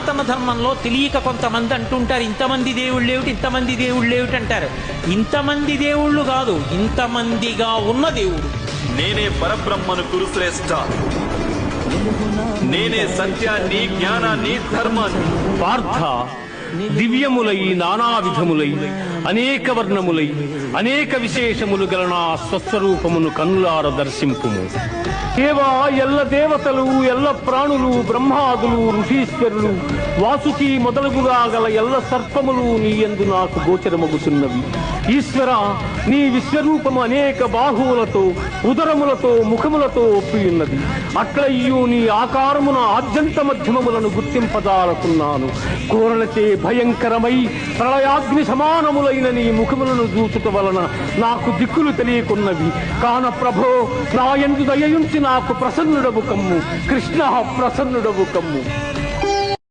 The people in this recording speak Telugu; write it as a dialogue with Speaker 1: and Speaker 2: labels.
Speaker 1: సనాతన ధర్మంలో తెలియక కొంతమంది అంటుంటారు, ఇంతమంది దేవుళ్ళు ఏమిటి, ఇంతమంది దేవుళ్ళు ఏమిటి అంటారు. ఇంతమంది దేవుళ్ళు కాదు, ఇంతమందిగా ఉన్న దేవుడు.
Speaker 2: నేనే పరబ్రహ్మను కురుశ్రేష్ఠ, నేనే సత్యాన్ని, జ్ఞానాన్ని, ధర్మాన్ని.
Speaker 3: పార్థ, దివ్యములై నానా విధములై అనేక వర్ణములై అనేక విశేషములు గల నా స్వస్వరూపమును కన్నులార దర్శింపుము. దేవా, ఎల్ల దేవతలు, ఎల్ల ప్రాణులు, బ్రహ్మాదులు, ఋషీశ్వరులు, వాసుకి మొదలుగుగా గల ఎల్ల సర్పములు నీ యందు నాకు గోచరమగుతున్నవి. ఈశ్వర, నీ విశ్వరూపము అనేక బాహువులతో, ఉదరములతో, ముఖములతో ఒప్పియున్నది. అట్లయ్యూ నీ ఆకారమున ఆద్యంత మధ్యమములను గుర్తింపదాలకున్నాను. కోరలచే భయంకరమై ప్రళయాగ్ని సమానములైన నీ ముఖములను చూచుట వలన నాకు దిక్కులు తెలియకున్నవి. కాన ప్రభో, నా యందు దయయుంచి నాకు ప్రసన్నుడవు కమ్ము. కృష్ణ, ప్రసన్నుడవు కమ్ము.